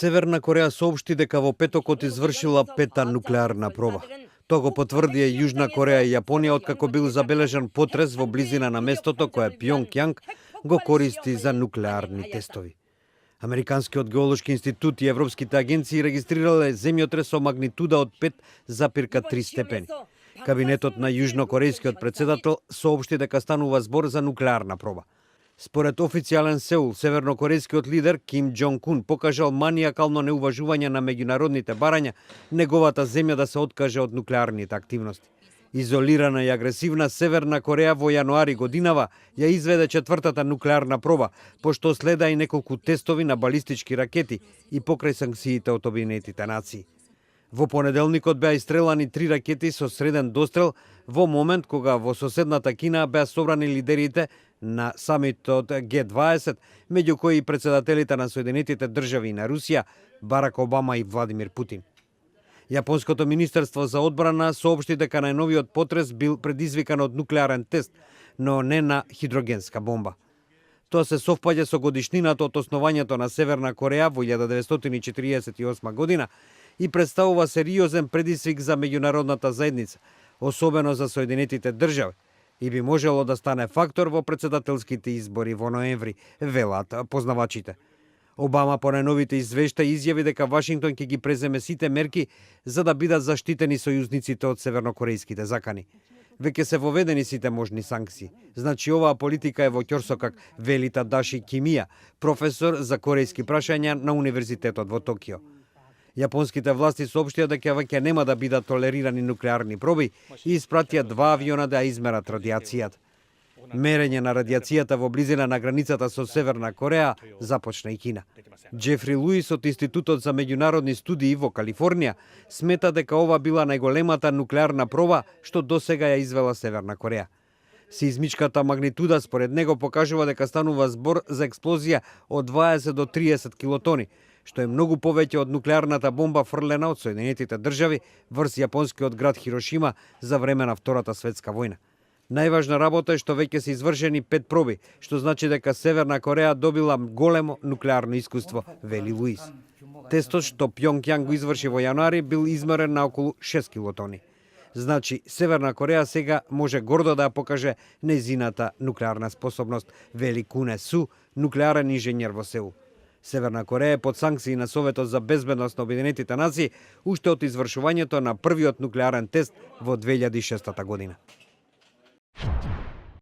Северна Кореја соопшти дека во петокот извршила пета нуклеарна проба. Тоа го потврдија Јужна Кореја и Јапонија откако бил забележан потрес во близина на местото кое Пјонгјанг го користи за нуклеарни тестови. Американскиот геолошки институт и европските агенции регистрирале земјотрес со магнитуда од 5,3 степени. Кабинетот на јужнокорејскиот председател соопшти дека станува збор за нуклеарна проба. Според официјален Сеул, севернокорејскиот лидер Ким Џонг Ун покажал маниакално неуважување на меѓународните барања неговата земја да се откаже од нуклеарните активности. Изолирана и агресивна, Северна Кореја во јануари годинава ја изведе четвртата нуклеарна проба, пошто следа и неколку тестови на балистички ракети и покрај санкциите од Обединетите нации. Во понеделникот беа истрелани 3 ракети со среден дострел во момент кога во соседната Кина беа собрани лидерите на самитот Г20, меѓу кои и председателите на Соединетите држави и на Русија, Барак Обама и Владимир Путин. Јапонското министерство за одбрана соопшти дека најновиот потрес бил предизвикан од нуклеарен тест, но не на хидрогенска бомба. Тоа се совпаѓа со годишнината од основањето на Северна Кореја во 1948 година и представува сериозен предизвик за меѓународната заедница, особено за Соединетите држави, и би можело да стане фактор во председателските избори во ноември, велат познавачите. Обама по најновите извештаи изјави дека Вашингтон ќе ги преземе сите мерки за да бидат заштитени сојузниците од севернокорејските закани. Веќе се воведени сите можни санкции. Значи оваа политика е во ќорсокак, вели Тадаши Кимија, професор за корејски прашања на Универзитетот во Токио. Јапонските власти соопштија дека веќе нема да бидат толерирани нуклеарни проби и испратија 2 авиона да измерат радиацијата. Мерење на радиацијата во близина на границата со Северна Кореја започна и Кина. Џефри Луис од Институтот за меѓународни студии во Калифорнија смета дека ова била најголемата нуклеарна проба што досега ја извела Северна Кореја. Сеизмичката магнитуда според него покажува дека станува збор за експлозија од 20 до 30 килотони, што е многу повеќе од нуклеарната бомба фрлена од Соединетите држави врз јапонскиот град Хирошима за време на Втората светска војна. Најважна работа е што веќе се извршени 5 проби, што значи дека Северна Кореја добила големо нуклеарно искуство, вели Луис. Тестот што Пјонгјанг го изврши во јануари бил измерен на околу 6 килотони. Значи, Северна Кореја сега може гордо да ја покаже нејзината нуклеарна способност, вели Куне Су, нуклеарен инженер во Сеул. Северна Кореја е под санкции на Советот за безбедност на Обединетите нации уште од извршувањето на првиот нуклеарен тест во 2006 година.